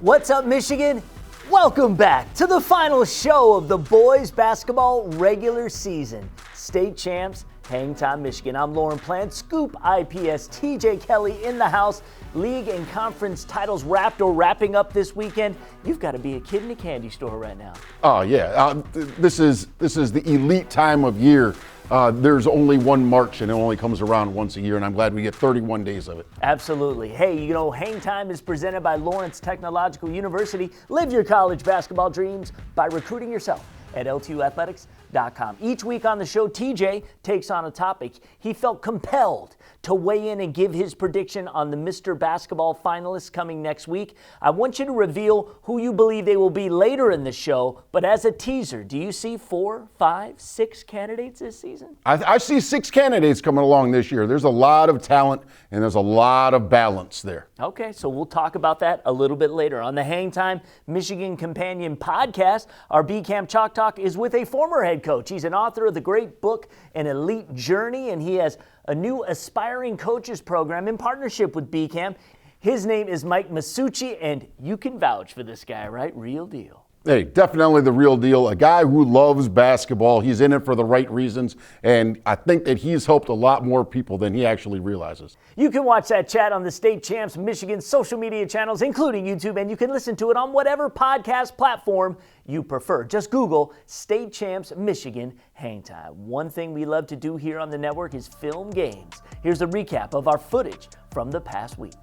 What's up, Michigan? Welcome back to the final show of the boys basketball regular season. State champs, Hangtime, Michigan. I'm Lorne Plant, Scoop IPS, TJ Kelley in the house. League and conference titles wrapped or wrapping up this weekend. You've got to be a kid in a candy store right now. Oh yeah, this is the elite time of year. There's only one March and it only comes around once a year, and I'm glad we get 31 days of it. Absolutely. Hey, you know, Hangtime is presented by Lawrence Technological University. Live your college basketball dreams by recruiting yourself at l2athletics.com. Each week on the show, TJ takes on a topic he felt compelled to weigh in and give his prediction on the Mr. Basketball finalists coming next week. I want you to reveal who you believe they will be later in the show, but as a teaser, do you see 4, 5, 6 candidates this season? I see 6 candidates coming along this year. There's a lot of talent and there's a lot of balance there. Okay, so we'll talk about that a little bit later. On the Hangtime Michigan Companion podcast, our B-Camp Chalk Talk is with a former head coach. He's an author of the great book, An Elite Journey, and he has a new aspiring coaches program in partnership with B-Camp. His name is Mike Masucci, and you can vouch for this guy, right? Real deal. Hey, definitely the real deal. A guy who loves basketball. He's in it for the right reasons, and I think that he's helped a lot more people than he actually realizes. You can watch that chat on the State Champs Michigan social media channels, including YouTube, and you can listen to it on whatever podcast platform you prefer. Just Google State Champs Michigan Hangtime. One thing we love to do here on the network is film games. Here's a recap of our footage from the past week.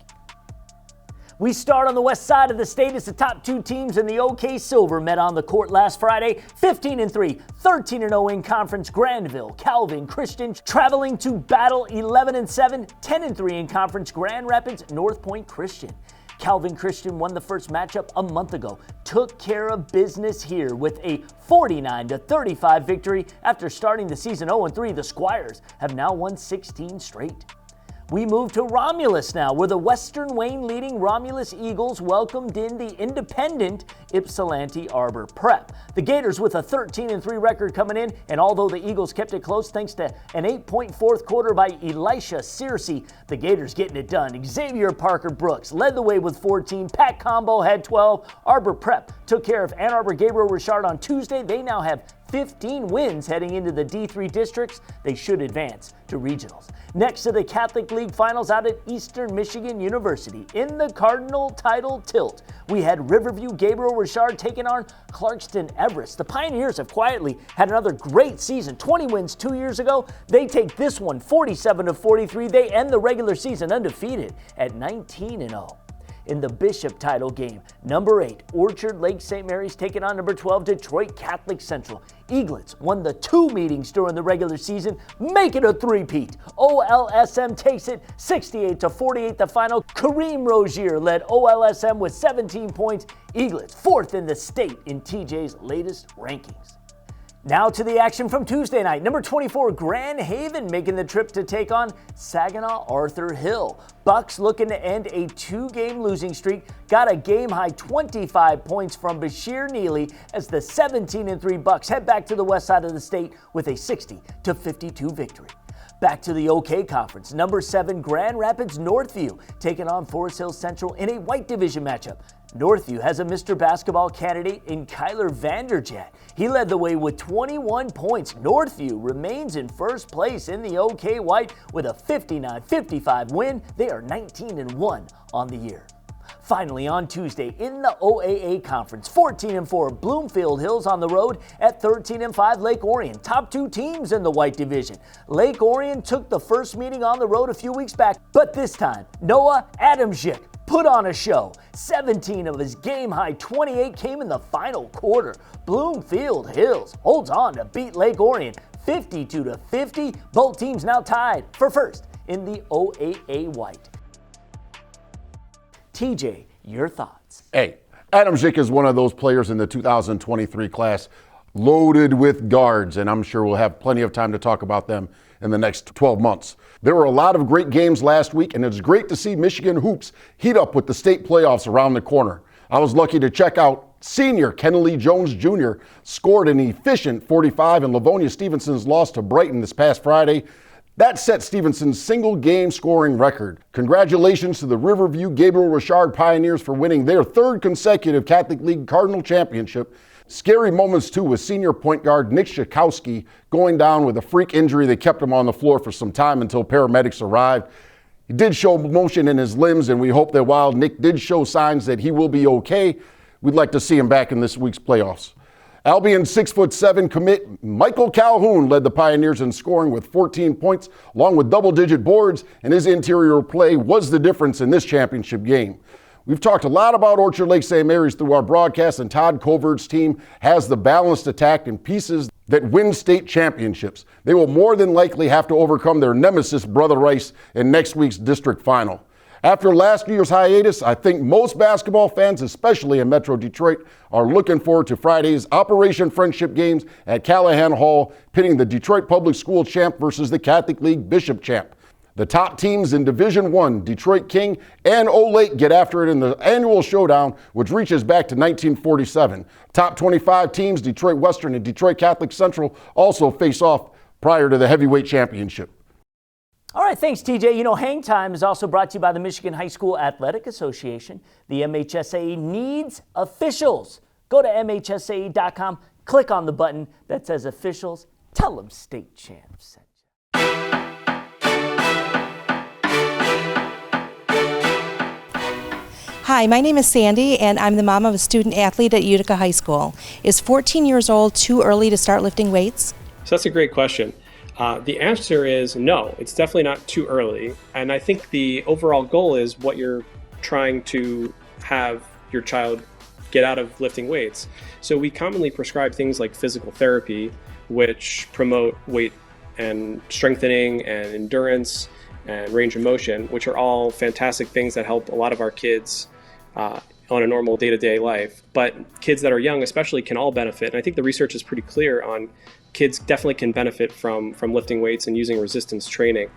We start on the west side of the state as the top 2 teams in the OK Silver met on the court last Friday. 15-3, 13-0 in conference. Grandville, Calvin Christian traveling to battle 11-7, 10-3 in conference. Grand Rapids, North Point Christian. Calvin Christian won the first matchup a month ago, took care of business here with a 49-35 victory. After starting the season 0-3, the Squires have now won 16 straight. We move to Romulus now, where the Western Wayne leading Romulus Eagles welcomed in the independent Ypsilanti Arbor Prep. The Gators with a 13-3 record coming in, and although the Eagles kept it close thanks to an 8-point fourth quarter by Elisha Searcy, the Gators getting it done. Xavier Parker Brooks led the way with 14. Pat Combo had 12. Arbor Prep took care of Ann Arbor Gabriel Richard on Tuesday. They now have 15 wins heading into the D3 districts. They should advance to regionals. Next to the Catholic League finals out at Eastern Michigan University. In the Cardinal title tilt, we had Riverview Gabriel Richard taking on Clarkston Everest. The Pioneers have quietly had another great season. 20 wins 2 years ago. They take this one 47-43. They end the regular season undefeated at 19-0. In the Bishop title game, number 8, Orchard Lake St. Mary's taking on number 12, Detroit Catholic Central. Eaglets won the 2 meetings during the regular season, make it a three-peat. OLSM takes it 68-48 the final. Kareem Rozier led OLSM with 17 points. Eaglets 4th in the state in TJ's latest rankings. Now to the action from Tuesday night. Number 24, Grand Haven making the trip to take on Saginaw Arthur Hill. Bucks looking to end a 2-game losing streak. Got a game-high 25 points from Bashir Neely as the 17-3 Bucks head back to the west side of the state with a 60-52 victory. Back to the OK Conference. Number 7, Grand Rapids Northview taking on Forest Hill Central in a white division matchup. Northview has a Mr. Basketball candidate in Kyler Vanderjagt. He led the way with 21 points. Northview remains in first place in the OK White with a 59-55 win. They are 19-1 on the year. Finally, on Tuesday, in the OAA Conference, 14-4, Bloomfield Hills on the road at 13-5, Lake Orion. Top 2 teams in the white division. Lake Orion took the first meeting on the road a few weeks back, but this time, Noah Adamczyk put on a show. 17 of his game-high 28 came in the final quarter. Bloomfield Hills holds on to beat Lake Orion 52-50. Both teams now tied for first in the OAA White. TJ, your thoughts? Hey, Adamczyk is one of those players in the 2023 class loaded with guards, and I'm sure we'll have plenty of time to talk about them in the next 12 months. There were a lot of great games last week, and it's great to see Michigan hoops heat up with the state playoffs around the corner. I was lucky to check out senior Kennedy Jones Jr. scored an efficient 45 in Livonia Stevenson's loss to Brighton this past Friday. That set Stevenson's single-game scoring record. Congratulations to the Riverview Gabriel Richard Pioneers for winning their third consecutive Catholic League Cardinal Championship. Scary moments, too, with senior point guard Nick Shakowski going down with a freak injury that kept him on the floor for some time until paramedics arrived. He did show motion in his limbs, and we hope that while Nick did show signs that he will be okay, we'd like to see him back in this week's playoffs. Albion's 6'7" commit Michael Calhoun led the Pioneers in scoring with 14 points, along with double-digit boards, and his interior play was the difference in this championship game. We've talked a lot about Orchard Lake St. Mary's through our broadcast, and Todd Covert's team has the balanced attack and pieces that win state championships. They will more than likely have to overcome their nemesis, Brother Rice, in next week's district final. After last year's hiatus, I think most basketball fans, especially in Metro Detroit, are looking forward to Friday's Operation Friendship games at Callahan Hall, pitting the Detroit Public School champ versus the Catholic League Bishop champ. The top teams in Division I, Detroit King and Olake, get after it in the annual showdown, which reaches back to 1947. Top 25 teams, Detroit Western and Detroit Catholic Central, also face off prior to the heavyweight championship. All right, thanks, TJ. You know, Hangtime is also brought to you by the Michigan High School Athletic Association. The MHSAA needs officials. Go to MHSAA.com, click on the button that says officials, tell them state champs sent you. Hi, my name is Sandy, and I'm the mom of a student athlete at Utica High School. Is 14 years old too early to start lifting weights? So that's a great question. The answer is no, it's definitely not too early. And I think the overall goal is what you're trying to have your child get out of lifting weights. So we commonly prescribe things like physical therapy, which promote weight and strengthening and endurance and range of motion, which are all fantastic things that help a lot of our kids on a normal day-to-day life. But kids that are young especially can all benefit. And I think the research is pretty clear on kids definitely can benefit from lifting weights and using resistance training.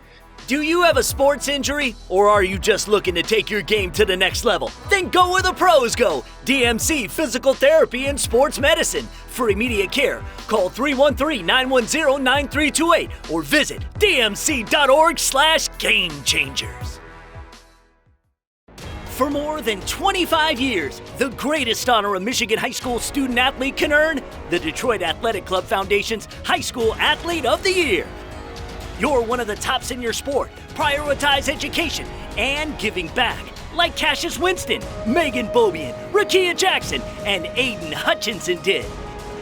Do you have a sports injury, or are you just looking to take your game to the next level? Then go where the pros go. DMC Physical Therapy and Sports Medicine. For immediate care, call 313-910-9328 or visit dmc.org/gamechangers. For more than 25 years, the greatest honor a Michigan high school student athlete can earn, the Detroit Athletic Club Foundation's High School Athlete of the Year. You're one of the tops in your sport. Prioritize education and giving back, like Cassius Winston, Megan Bobian, Rakia Jackson, and Aiden Hutchinson did.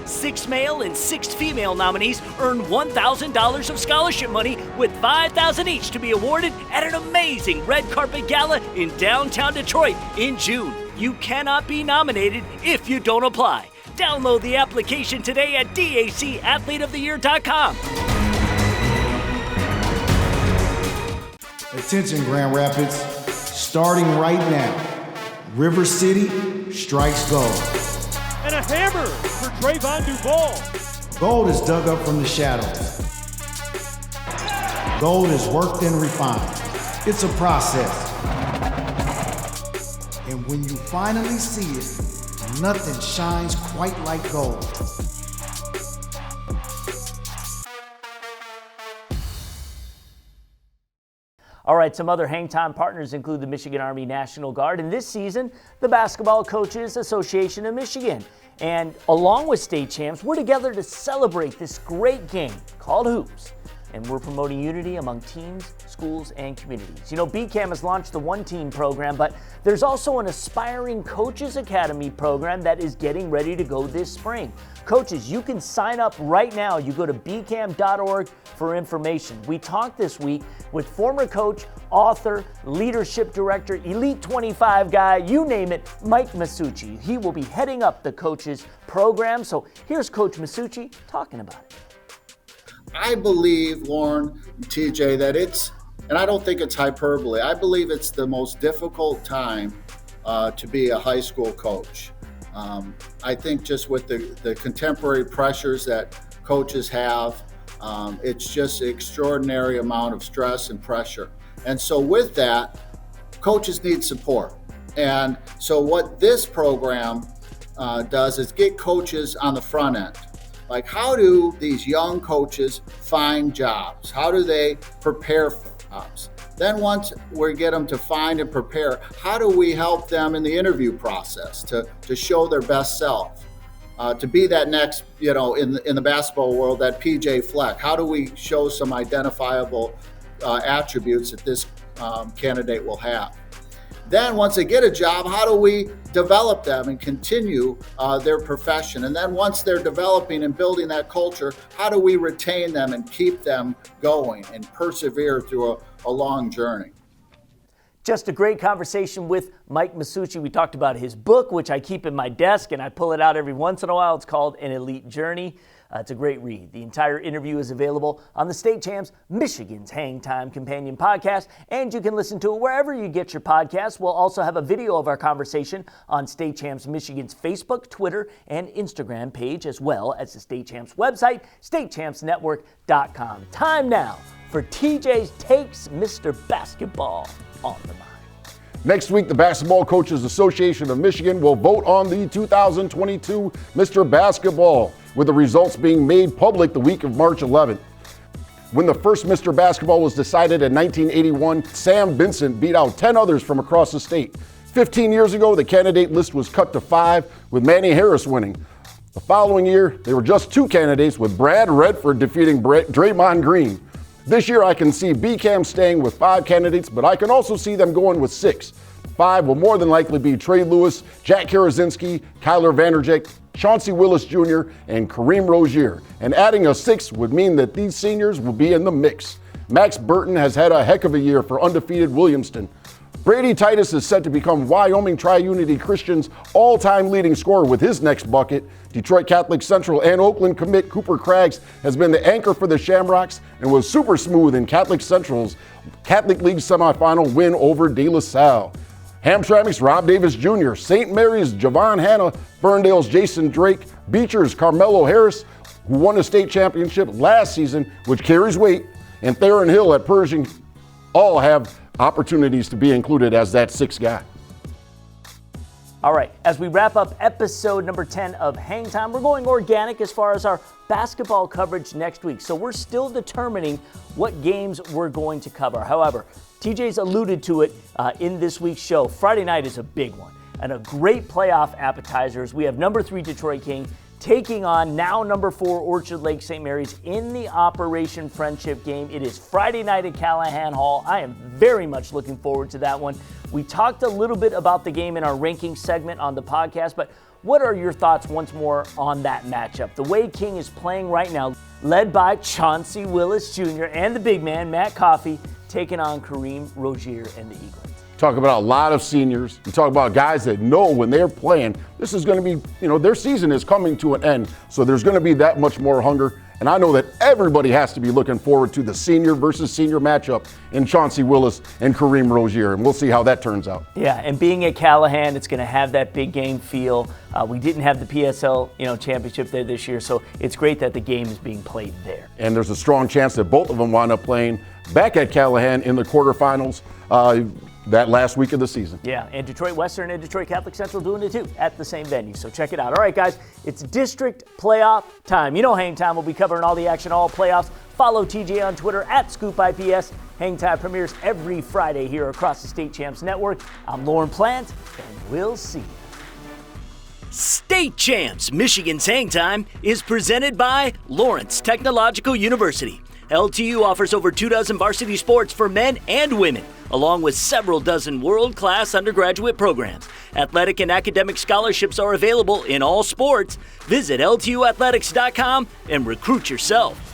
6 male and 6 female nominees earn $1,000 of scholarship money, with $5,000 each to be awarded at an amazing red carpet gala in downtown Detroit in June. You cannot be nominated if you don't apply. Download the application today at dacathleteoftheyear.com. Attention, Grand Rapids, starting right now, River City strikes gold. And a hammer for Trayvon Duval. Gold is dug up from the shadows. Gold is worked and refined. It's a process. And when you finally see it, nothing shines quite like gold. All right, some other Hangtime partners include the Michigan Army National Guard, and this season, the Basketball Coaches Association of Michigan. And along with state champs, we're together to celebrate this great game called Hoops. And we're promoting unity among teams, schools, and communities. You know, BCAM has launched the One Team program, but there's also an Aspiring Coaches Academy program that is getting ready to go this spring. Coaches, you can sign up right now. You go to bcam.org for information. We talked this week with former coach, author, leadership director, Elite 25 guy, you name it, Mike Masucci. He will be heading up the coaches program. So here's Coach Masucci talking about it. I believe, Lorne, TJ, that and I don't think it's hyperbole, I believe it's the most difficult time to be a high school coach. I think just with the contemporary pressures that coaches have, it's just an extraordinary amount of stress and pressure. And so with that, coaches need support. And so what this program does is get coaches on the front end. Like, how do these young coaches find jobs? How do they prepare for jobs? Then once we get them to find and prepare, how do we help them in the interview process to show their best self? To be that next, in the basketball world, that PJ Fleck. How do we show some identifiable attributes that this candidate will have? Then once they get a job, how do we develop them and continue their profession? And then once they're developing and building that culture, how do we retain them and keep them going and persevere through a long journey? Just a great conversation with Mike Masucci. We talked about his book, which I keep in my desk and I pull it out every once in a while. It's called An Elite Journey. It's a great read. The entire interview is available on the State Champs, Michigan's Hangtime Companion podcast, and you can listen to it wherever you get your podcasts. We'll also have a video of our conversation on State Champs Michigan's Facebook, Twitter, and Instagram page, as well as the State Champs website, statechampsnetwork.com. Time now for TJ's Takes, Mr. Basketball on the Mind. Next week, the Basketball Coaches Association of Michigan will vote on the 2022 Mr. Basketball, with the results being made public the week of March 11th. When the first Mr. Basketball was decided in 1981, Sam Vincent beat out 10 others from across the state. 15 years ago, the candidate list was cut to 5, with Manny Harris winning. The following year, there were just 2 candidates, with Brad Redford defeating Draymond Green. This year, I can see BCAM staying with 5 candidates, but I can also see them going with 6. 5 will more than likely be Trey Lewis, Jack Karazinski, Kyler Vanderjagt, Chauncey Willis Jr., and Kareem Rozier. And adding a 6th would mean that these seniors will be in the mix. Max Burton has had a heck of a year for undefeated Williamston. Brady Titus is set to become Wyoming Tri-Unity Christian's all-time leading scorer with his next bucket. Detroit Catholic Central and Oakland commit Cooper Craggs has been the anchor for the Shamrocks and was super smooth in Catholic Central's Catholic League semifinal win over De La Salle. Hamtramck's Rob Davis Jr., St. Mary's Javon Hanna, Ferndale's Jason Drake, Beecher's Carmelo Harris, who won a state championship last season, which carries weight, and Theron Hill at Pershing all have opportunities to be included as that 6th guy. All right, as we wrap up episode number 10 of Hangtime, we're going organic as far as our basketball coverage next week. So we're still determining what games we're going to cover. However, TJ's alluded to it in this week's show. Friday night is a big one and a great playoff appetizers. We have number 3 Detroit King taking on now number 4 Orchard Lake St. Mary's in the Operation Friendship game. It is Friday night at Callahan Hall. I am very much looking forward to that one. We talked a little bit about the game in our ranking segment on the podcast, but what are your thoughts once more on that matchup? The way King is playing right now, led by Chauncey Willis Jr. and the big man, Matt Coffey, taking on Kareem Rozier and the Eagles. Talk about a lot of seniors. You talk about guys that know when they're playing, this is going to be, their season is coming to an end. So there's going to be that much more hunger. And I know that everybody has to be looking forward to the senior versus senior matchup in Chauncey Willis and Kareem Rozier. And we'll see how that turns out. Yeah, and being at Callahan, it's going to have that big game feel. We didn't have the PSL, championship there this year. So it's great that the game is being played there. And there's a strong chance that both of them wind up playing back at Callahan in the quarterfinals that last week of the season. Yeah, and Detroit Western and Detroit Catholic Central doing it too at the same venue. So check it out. All right, guys, it's district playoff time. Hangtime will be covering all the action, all playoffs. Follow TJ on Twitter at ScoopIPS. Hangtime premieres every Friday here across the State Champs Network. I'm Lorne Plant, and we'll see you. State Champs Michigan's Hangtime is presented by Lawrence Technological University. LTU offers over 24 varsity sports for men and women, along with several dozen world-class undergraduate programs. Athletic and academic scholarships are available in all sports. Visit LTUathletics.com and recruit yourself.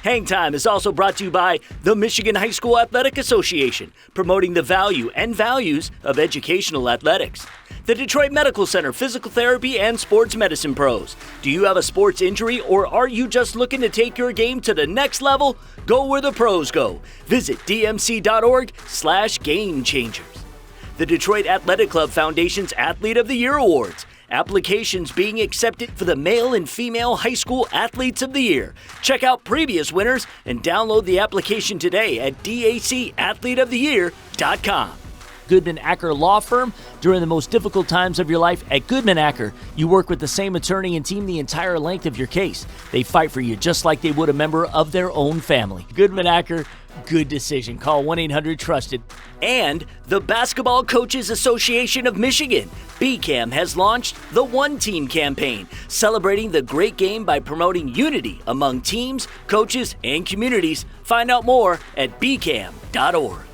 Hangtime is also brought to you by the Michigan High School Athletic Association, promoting the value and values of educational athletics. The Detroit Medical Center Physical Therapy and Sports Medicine Pros. Do you have a sports injury or are you just looking to take your game to the next level? Go where the pros go. Visit dmc.org/gamechangers. The Detroit Athletic Club Foundation's Athlete of the Year Awards. Applications being accepted for the male and female high school athletes of the year. Check out previous winners and download the application today at dacathleteoftheyear.com. Goodman Acker Law Firm during the most difficult times of your life. At Goodman Acker, you work with the same attorney and team the entire length of your case. They fight for you just like they would a member of their own family. Goodman Acker, good decision. Call 1-800-TRUSTED. And the Basketball Coaches Association of Michigan, BCAM, has launched the One Team campaign, celebrating the great game by promoting unity among teams, coaches, and communities. Find out more at bcam.org.